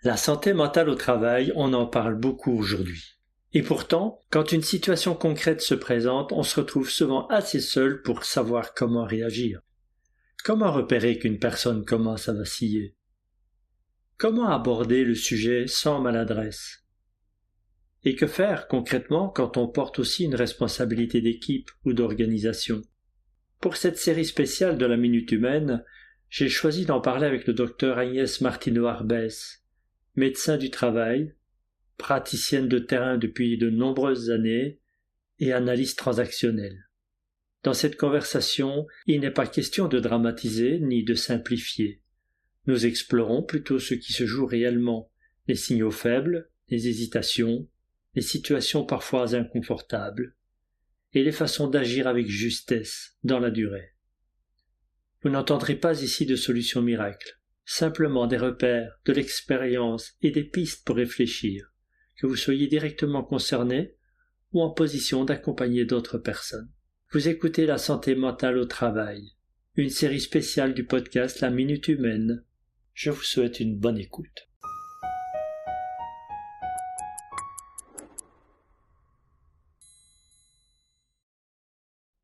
La santé mentale au travail, on en parle beaucoup aujourd'hui. Et pourtant, quand une situation concrète se présente, on se retrouve souvent assez seul pour savoir comment réagir. Comment repérer qu'une personne commence à vaciller? Comment aborder le sujet sans maladresse? Et que faire concrètement quand on porte aussi une responsabilité d'équipe ou d'organisation? Pour cette série spéciale de la Minute Humaine, j'ai choisi d'en parler avec le docteur Agnès Martineau-Arbès, médecin du travail, praticienne de terrain depuis de nombreuses années et analyste transactionnelle. Dans cette conversation, il n'est pas question de dramatiser ni de simplifier. Nous explorons plutôt ce qui se joue réellement, les signaux faibles, les hésitations, les situations parfois inconfortables, et les façons d'agir avec justesse dans la durée. Vous n'entendrez pas ici de solutions miracles, simplement des repères, de l'expérience et des pistes pour réfléchir, que vous soyez directement concerné ou en position d'accompagner d'autres personnes. Vous écoutez La santé mentale au travail, une série spéciale du podcast La Minute Humaine. Je vous souhaite une bonne écoute.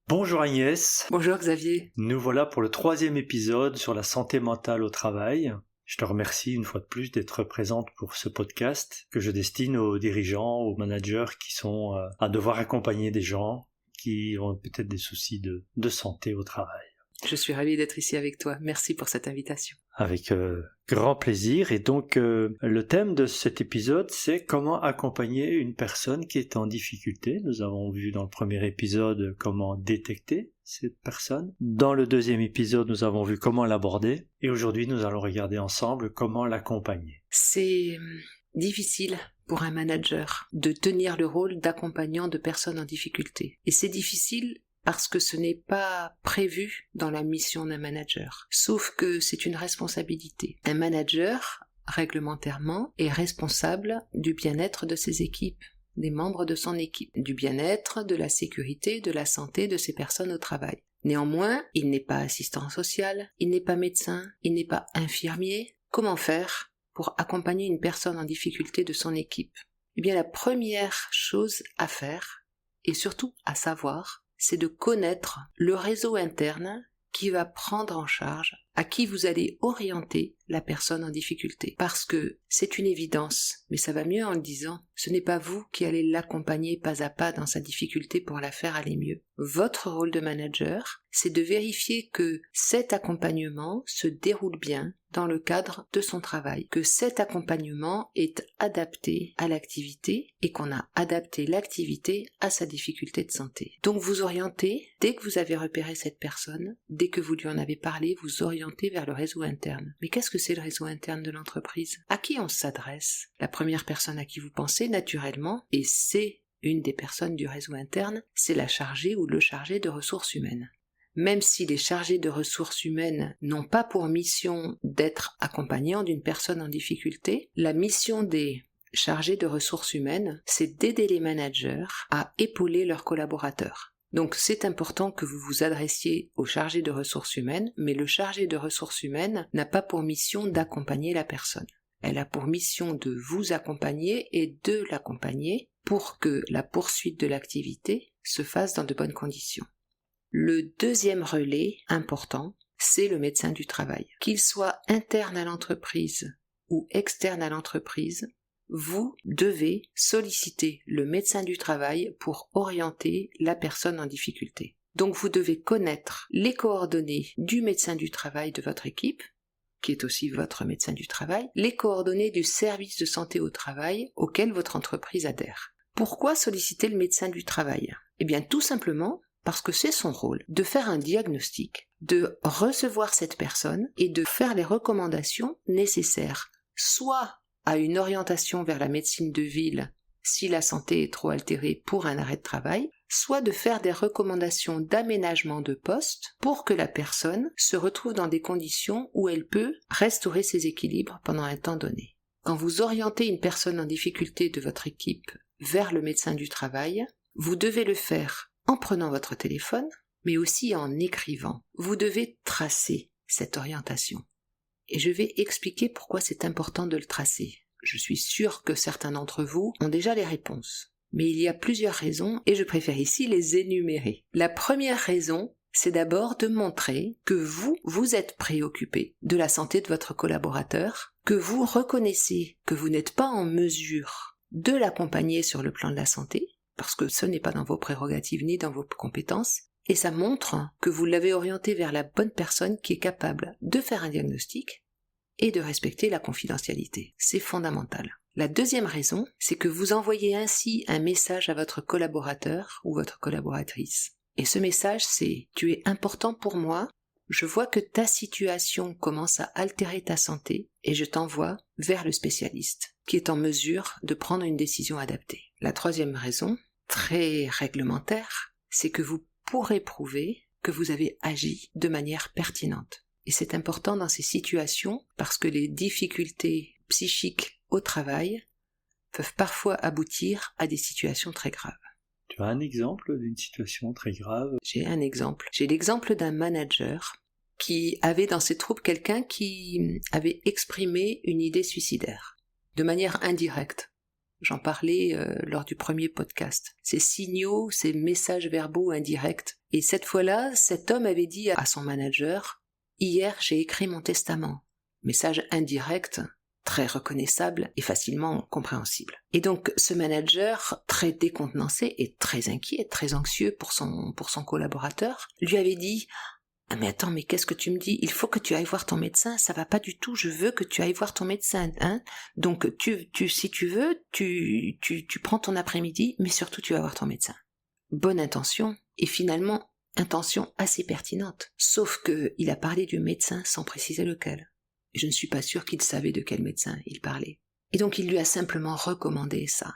Bonjour Agnès. Bonjour Xavier. Nous voilà pour le 3e épisode sur la santé mentale au travail. Je te remercie une fois de plus d'être présente pour ce podcast que je destine aux dirigeants, aux managers qui sont à devoir accompagner des gens qui ont peut-être des soucis de santé au travail. Je suis ravie d'être ici avec toi. Merci pour cette invitation. Avec grand plaisir. Et donc, le thème de cet épisode, c'est comment accompagner une personne qui est en difficulté. Nous avons vu dans le premier épisode comment détecter cette personne. Dans le 2e épisode, nous avons vu comment l'aborder. Et aujourd'hui, nous allons regarder ensemble comment l'accompagner. C'est difficile pour un manager de tenir le rôle d'accompagnant de personnes en difficulté. Et c'est difficile parce que ce n'est pas prévu dans la mission d'un manager. Sauf que c'est une responsabilité. Un manager, réglementairement, est responsable du bien-être de ses équipes, des membres de son équipe, du bien-être, de la sécurité, de la santé de ces personnes au travail. Néanmoins, il n'est pas assistant social, il n'est pas médecin, il n'est pas infirmier. Comment faire pour accompagner une personne en difficulté de son équipe? Eh bien, la première chose à faire, et surtout à savoir, c'est de connaître le réseau interne qui va prendre en charge, à qui vous allez orienter la personne en difficulté. Parce que c'est une évidence, mais ça va mieux en le disant, ce n'est pas vous qui allez l'accompagner pas à pas dans sa difficulté pour la faire aller mieux. Votre rôle de manager, c'est de vérifier que cet accompagnement se déroule bien dans le cadre de son travail, que cet accompagnement est adapté à l'activité et qu'on a adapté l'activité à sa difficulté de santé. Donc vous orientez, dès que vous avez repéré cette personne, dès que vous lui en avez parlé, vous orientez vers le réseau interne. Mais qu'est-ce que c'est le réseau interne de l'entreprise? À qui on s'adresse? La première personne à qui vous pensez, naturellement, et c'est une des personnes du réseau interne, c'est la chargée ou le chargé de ressources humaines. Même si les chargés de ressources humaines n'ont pas pour mission d'être accompagnants d'une personne en difficulté, la mission des chargés de ressources humaines, c'est d'aider les managers à épauler leurs collaborateurs. Donc c'est important que vous vous adressiez au chargé de ressources humaines, mais le chargé de ressources humaines n'a pas pour mission d'accompagner la personne. Elle a pour mission de vous accompagner et de l'accompagner pour que la poursuite de l'activité se fasse dans de bonnes conditions. Le 2e relais important, c'est le médecin du travail. Qu'il soit interne à l'entreprise ou externe à l'entreprise, vous devez solliciter le médecin du travail pour orienter la personne en difficulté. Donc vous devez connaître les coordonnées du médecin du travail de votre équipe, qui est aussi votre médecin du travail, les coordonnées du service de santé au travail auquel votre entreprise adhère. Pourquoi solliciter le médecin du travail? Eh bien tout simplement parce que c'est son rôle de faire un diagnostic, de recevoir cette personne et de faire les recommandations nécessaires, soit à une orientation vers la médecine de ville si la santé est trop altérée pour un arrêt de travail, soit de faire des recommandations d'aménagement de poste pour que la personne se retrouve dans des conditions où elle peut restaurer ses équilibres pendant un temps donné. Quand vous orientez une personne en difficulté de votre équipe vers le médecin du travail, vous devez le faire en prenant votre téléphone, mais aussi en écrivant. Vous devez tracer cette orientation. Et je vais expliquer pourquoi c'est important de le tracer. Je suis sûre que certains d'entre vous ont déjà les réponses. Mais il y a plusieurs raisons et je préfère ici les énumérer. La première raison, c'est d'abord de montrer que vous êtes préoccupé de la santé de votre collaborateur, que vous reconnaissez que vous n'êtes pas en mesure de l'accompagner sur le plan de la santé, parce que ce n'est pas dans vos prérogatives ni dans vos compétences, et ça montre que vous l'avez orienté vers la bonne personne qui est capable de faire un diagnostic et de respecter la confidentialité. C'est fondamental. La deuxième raison, c'est que vous envoyez ainsi un message à votre collaborateur ou votre collaboratrice. Et ce message, c'est « Tu es important pour moi, je vois que ta situation commence à altérer ta santé et je t'envoie vers le spécialiste qui est en mesure de prendre une décision adaptée. » La troisième raison, très réglementaire, c'est que vous pourrez prouver que vous avez agi de manière pertinente. Et c'est important dans ces situations parce que les difficultés psychiques au travail peuvent parfois aboutir à des situations très graves. Tu as un exemple d'une situation très grave? J'ai un exemple. J'ai l'exemple d'un manager qui avait dans ses troupes quelqu'un qui avait exprimé une idée suicidaire, de manière indirecte. J'en parlais lors du premier podcast. Ces signaux, ces messages verbaux indirects. Et cette fois-là, cet homme avait dit à son manager « Hier, j'ai écrit mon testament ». Message indirect, très reconnaissable et facilement compréhensible. Et donc, ce manager, très décontenancé et très inquiet, très anxieux pour son collaborateur, lui avait dit « Ah mais attends, mais qu'est-ce que tu me dis? Il faut que tu ailles voir ton médecin, ça va pas du tout, je veux que tu ailles voir ton médecin, hein? Donc, si tu veux, tu prends ton après-midi, mais surtout tu vas voir ton médecin. » Bonne intention, et finalement, intention assez pertinente. Sauf que il a parlé du médecin sans préciser lequel. Je ne suis pas sûre qu'il savait de quel médecin il parlait. Et donc il lui a simplement recommandé ça.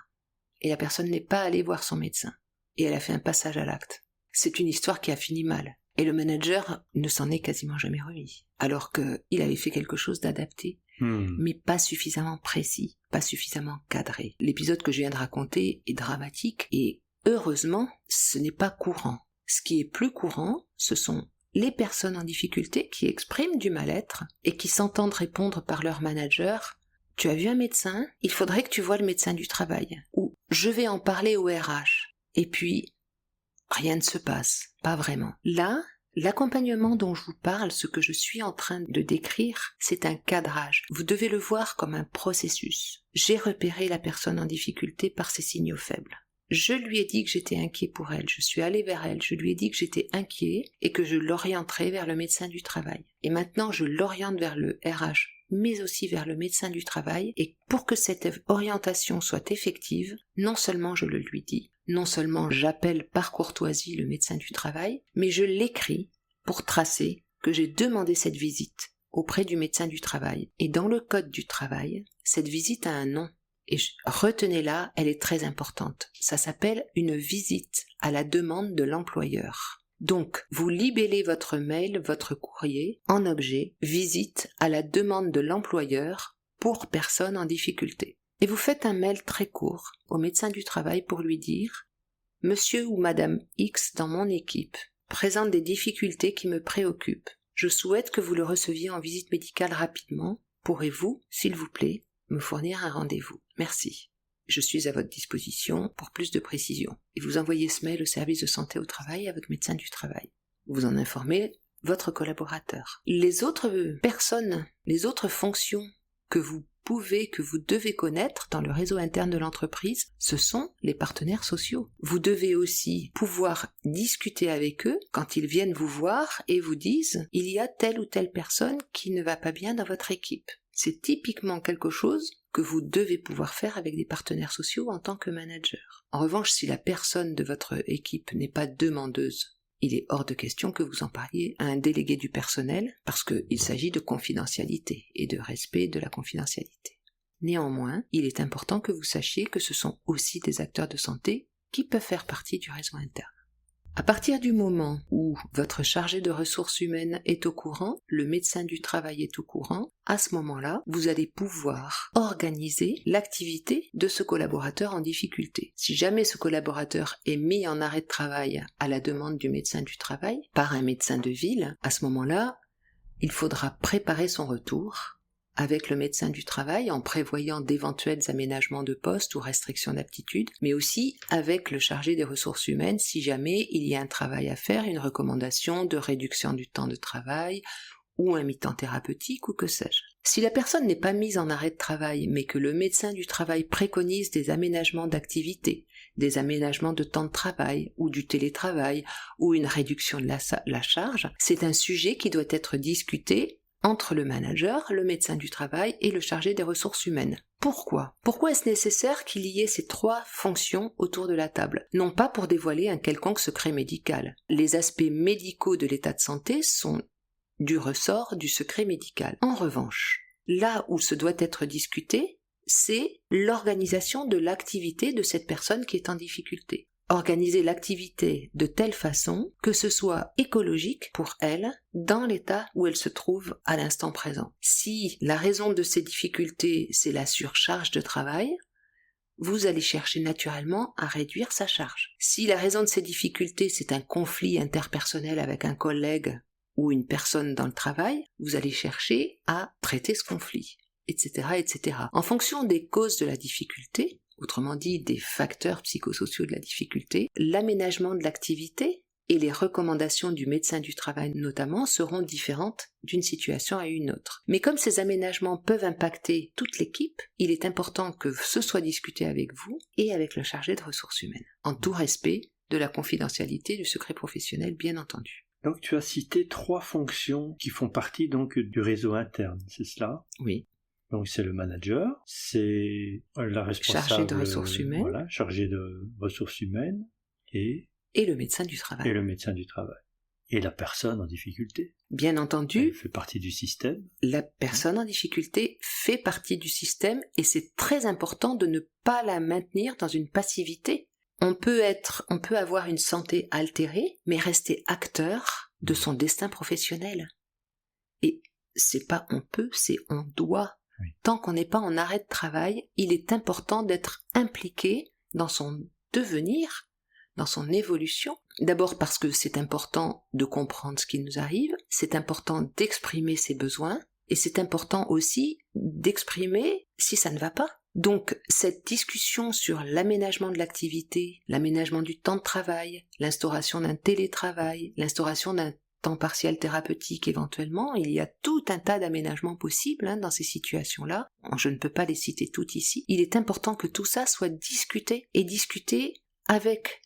Et la personne n'est pas allée voir son médecin. Et elle a fait un passage à l'acte. C'est une histoire qui a fini mal. Et le manager ne s'en est quasiment jamais remis. Alors qu'il avait fait quelque chose d'adapté, mais pas suffisamment précis, pas suffisamment cadré. L'épisode que je viens de raconter est dramatique et heureusement, ce n'est pas courant. Ce qui est plus courant, ce sont les personnes en difficulté qui expriment du mal-être et qui s'entendent répondre par leur manager « Tu as vu un médecin? Il faudrait que tu voies le médecin du travail. » ou « Je vais en parler au RH. » Et puis, rien ne se passe, pas vraiment. Là, l'accompagnement dont je vous parle, ce que je suis en train de décrire, c'est un cadrage. Vous devez le voir comme un processus. J'ai repéré la personne en difficulté par ses signaux faibles. Je lui ai dit que j'étais inquiet pour elle, je suis allée vers elle, je lui ai dit que j'étais inquiet et que je l'orienterais vers le médecin du travail. Et maintenant, je l'oriente vers le RH, mais aussi vers le médecin du travail, et pour que cette orientation soit effective, non seulement je le lui dis, non seulement j'appelle par courtoisie le médecin du travail, mais je l'écris pour tracer que j'ai demandé cette visite auprès du médecin du travail. Et dans le code du travail, cette visite a un nom. Et retenez-la, elle est très importante. Ça s'appelle une visite à la demande de l'employeur. Donc, vous libellez votre mail, votre courrier, en objet « Visite à la demande de l'employeur pour personne en difficulté ». Et vous faites un mail très court au médecin du travail pour lui dire « Monsieur ou Madame X dans mon équipe présente des difficultés qui me préoccupent. Je souhaite que vous le receviez en visite médicale rapidement. Pourrez-vous, s'il vous plaît, me fournir un rendez-vous. Merci. Je suis à votre disposition pour plus de précision. » Et vous envoyez ce mail au service de santé au travail à votre médecin du travail. Vous en informez votre collaborateur. Les autres personnes, les autres fonctions que vous devez connaître dans le réseau interne de l'entreprise, ce sont les partenaires sociaux. Vous devez aussi pouvoir discuter avec eux quand ils viennent vous voir et vous disent « Il y a telle ou telle personne qui ne va pas bien dans votre équipe. » C'est typiquement quelque chose que vous devez pouvoir faire avec des partenaires sociaux en tant que manager. En revanche, si la personne de votre équipe n'est pas demandeuse, il est hors de question que vous en parliez à un délégué du personnel parce qu'il s'agit de confidentialité et de respect de la confidentialité. Néanmoins, il est important que vous sachiez que ce sont aussi des acteurs de santé qui peuvent faire partie du réseau interne. À partir du moment où votre chargé de ressources humaines est au courant, le médecin du travail est au courant, à ce moment-là, vous allez pouvoir organiser l'activité de ce collaborateur en difficulté. Si jamais ce collaborateur est mis en arrêt de travail à la demande du médecin du travail, par un médecin de ville, à ce moment-là, il faudra préparer son retour avec le médecin du travail en prévoyant d'éventuels aménagements de poste ou restrictions d'aptitude, mais aussi avec le chargé des ressources humaines si jamais il y a un travail à faire, une recommandation de réduction du temps de travail ou un mi-temps thérapeutique ou que sais-je. Si la personne n'est pas mise en arrêt de travail, mais que le médecin du travail préconise des aménagements d'activité, des aménagements de temps de travail ou du télétravail ou une réduction de la charge, c'est un sujet qui doit être discuté entre le manager, le médecin du travail et le chargé des ressources humaines. Pourquoi ? Pourquoi est-ce nécessaire qu'il y ait ces 3 fonctions autour de la table ? Non pas pour dévoiler un quelconque secret médical. Les aspects médicaux de l'état de santé sont du ressort du secret médical. En revanche, là où se doit être discuté, c'est l'organisation de l'activité de cette personne qui est en difficulté. Organiser l'activité de telle façon que ce soit écologique pour elle dans l'état où elle se trouve à l'instant présent. Si la raison de ces difficultés, c'est la surcharge de travail, vous allez chercher naturellement à réduire sa charge. Si la raison de ces difficultés, c'est un conflit interpersonnel avec un collègue ou une personne dans le travail, vous allez chercher à traiter ce conflit, etc., etc. En fonction des causes de la difficulté, autrement dit des facteurs psychosociaux de la difficulté, l'aménagement de l'activité et les recommandations du médecin du travail notamment seront différentes d'une situation à une autre. Mais comme ces aménagements peuvent impacter toute l'équipe, il est important que ce soit discuté avec vous et avec le chargé de ressources humaines, en tout respect de la confidentialité du secret professionnel bien entendu. Donc tu as cité 3 fonctions qui font partie donc du réseau interne, c'est cela ? Oui. Donc c'est le manager, c'est la responsable... Chargé de ressources humaines. Voilà, chargé de ressources humaines et le médecin du travail. Et le médecin du travail. Et la personne en difficulté. Bien entendu. Elle fait partie du système. La personne en difficulté fait partie du système et c'est très important de ne pas la maintenir dans une passivité. On peut avoir une santé altérée, mais rester acteur de son destin professionnel. Et c'est pas on peut, c'est on doit. Oui. Tant qu'on n'est pas en arrêt de travail, il est important d'être impliqué dans son devenir, dans son évolution. D'abord parce que c'est important de comprendre ce qui nous arrive, c'est important d'exprimer ses besoins, et c'est important aussi d'exprimer si ça ne va pas. Donc, cette discussion sur l'aménagement de l'activité, l'aménagement du temps de travail, l'instauration d'un télétravail, l'instauration d'un temps partiel thérapeutique éventuellement, il y a tout un tas d'aménagements possibles dans ces situations-là. Je ne peux pas les citer toutes ici. Il est important que tout ça soit discuté, et discuté avec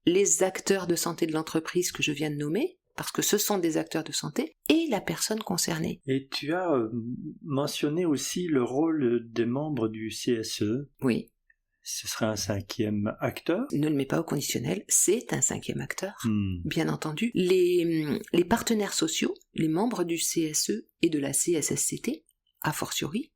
les acteurs de santé de l'entreprise que je viens de nommer, parce que ce sont des acteurs de santé, et la personne concernée. Et tu as mentionné aussi le rôle des membres du CSE. Oui. Ce serait un 5e acteur ? Ne le mets pas au conditionnel, c'est un 5e acteur, bien entendu. Les partenaires sociaux, les membres du CSE et de la CSSCT, a fortiori,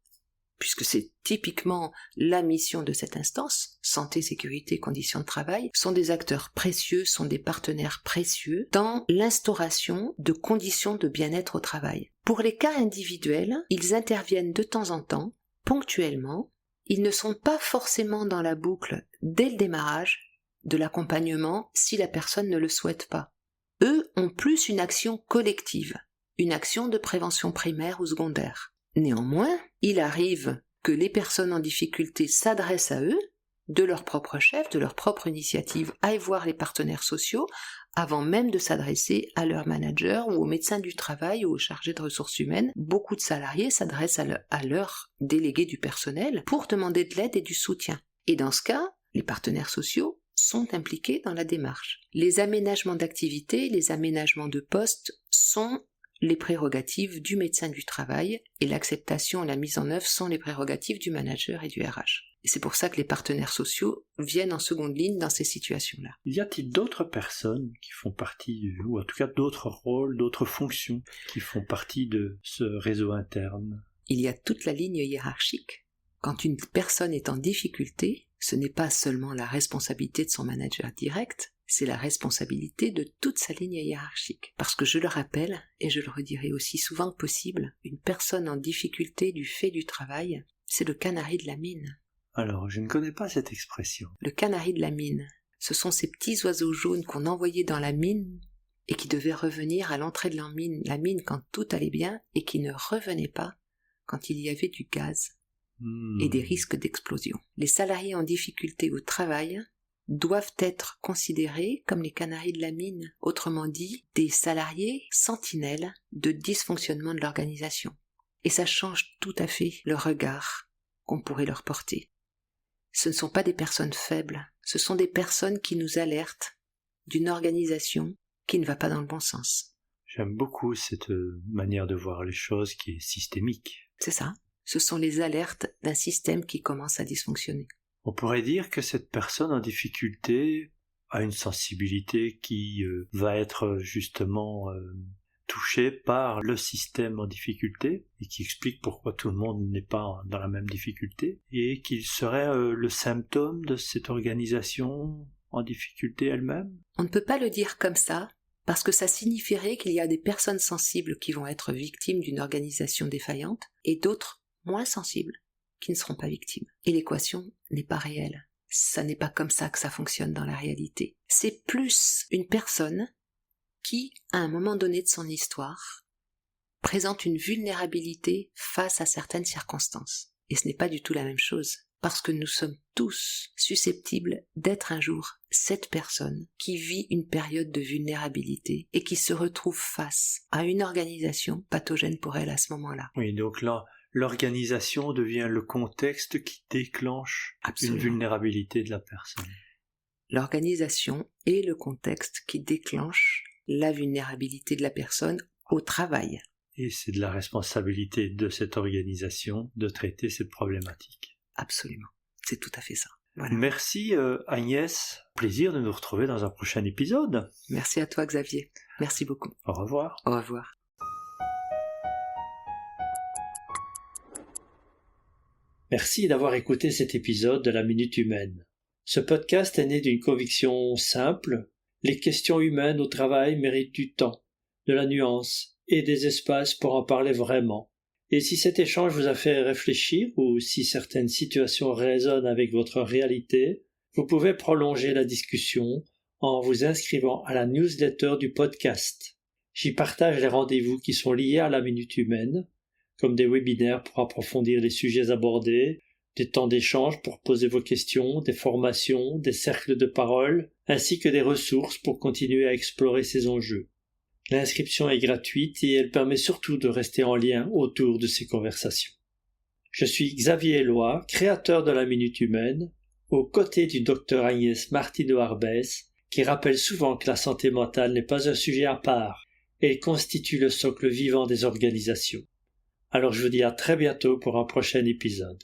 puisque c'est typiquement la mission de cette instance, santé, sécurité, conditions de travail, sont des acteurs précieux, sont des partenaires précieux dans l'instauration de conditions de bien-être au travail. Pour les cas individuels, ils interviennent de temps en temps, ponctuellement. Ils ne sont pas forcément dans la boucle dès le démarrage de l'accompagnement si la personne ne le souhaite pas. Eux ont plus une action collective, une action de prévention primaire ou secondaire. Néanmoins, il arrive que les personnes en difficulté s'adressent à eux, de leur propre chef, de leur propre initiative, aillent voir les partenaires sociaux, avant même de s'adresser à leur manager ou au médecin du travail ou au chargé de ressources humaines. Beaucoup de salariés s'adressent à leur délégué du personnel pour demander de l'aide et du soutien. Et dans ce cas, les partenaires sociaux sont impliqués dans la démarche. Les aménagements d'activité, les aménagements de poste sont les prérogatives du médecin du travail et l'acceptation et la mise en œuvre sont les prérogatives du manager et du RH. Et c'est pour ça que les partenaires sociaux viennent en seconde ligne dans ces situations-là. Y a-t-il d'autres personnes qui font partie, ou en tout cas d'autres rôles, d'autres fonctions qui font partie de ce réseau interne ? Il y a toute la ligne hiérarchique. Quand une personne est en difficulté, ce n'est pas seulement la responsabilité de son manager direct, c'est la responsabilité de toute sa ligne hiérarchique. Parce que je le rappelle, et je le redirai aussi souvent que possible, une personne en difficulté du fait du travail, c'est le canari de la mine. Alors, je ne connais pas cette expression. Le canari de la mine, ce sont ces petits oiseaux jaunes qu'on envoyait dans la mine et qui devaient revenir à l'entrée de la mine quand tout allait bien et qui ne revenaient pas quand il y avait du gaz et des risques d'explosion. Les salariés en difficulté au travail doivent être considérés comme les canaris de la mine, autrement dit, des salariés sentinelles de dysfonctionnement de l'organisation. Et ça change tout à fait le regard qu'on pourrait leur porter. Ce ne sont pas des personnes faibles, ce sont des personnes qui nous alertent d'une organisation qui ne va pas dans le bon sens. J'aime beaucoup cette manière de voir les choses qui est systémique. C'est ça. Ce sont les alertes d'un système qui commence à dysfonctionner. On pourrait dire que cette personne en difficulté a une sensibilité qui va être justement touchée par le système en difficulté et qui explique pourquoi tout le monde n'est pas dans la même difficulté et qu'il serait le symptôme de cette organisation en difficulté elle-même. On ne peut pas le dire comme ça parce que ça signifierait qu'il y a des personnes sensibles qui vont être victimes d'une organisation défaillante et d'autres moins sensibles qui ne seront pas victimes. Et l'équation n'est pas réelle. Ça n'est pas comme ça que ça fonctionne dans la réalité. C'est plus une personne qui, à un moment donné de son histoire, présente une vulnérabilité face à certaines circonstances. Et ce n'est pas du tout la même chose, parce que nous sommes tous susceptibles d'être un jour cette personne qui vit une période de vulnérabilité et qui se retrouve face à une organisation pathogène pour elle à ce moment-là. Oui, donc là, l'organisation devient le contexte qui déclenche une vulnérabilité de la personne. L'organisation est le contexte qui déclenche la vulnérabilité de la personne au travail. Et c'est de la responsabilité de cette organisation de traiter cette problématique. Absolument, c'est tout à fait ça. Voilà. Merci Agnès, plaisir de nous retrouver dans un prochain épisode. Merci à toi Xavier, merci beaucoup. Au revoir. Au revoir. Merci d'avoir écouté cet épisode de la Minute Humaine. Ce podcast est né d'une conviction simple. Les questions humaines au travail méritent du temps, de la nuance et des espaces pour en parler vraiment. Et si cet échange vous a fait réfléchir ou si certaines situations résonnent avec votre réalité, vous pouvez prolonger la discussion en vous inscrivant à la newsletter du podcast. J'y partage les rendez-vous qui sont liés à la Minute Humaine, comme des webinaires pour approfondir les sujets abordés, des temps d'échange pour poser vos questions, des formations, des cercles de parole, ainsi que des ressources pour continuer à explorer ces enjeux. L'inscription est gratuite et elle permet surtout de rester en lien autour de ces conversations. Je suis Xavier Eloi, créateur de la Minute Humaine, aux côtés du Dr Agnès Martino-Arbès, qui rappelle souvent que la santé mentale n'est pas un sujet à part, elle constitue le socle vivant des organisations. Alors je vous dis à très bientôt pour un prochain épisode.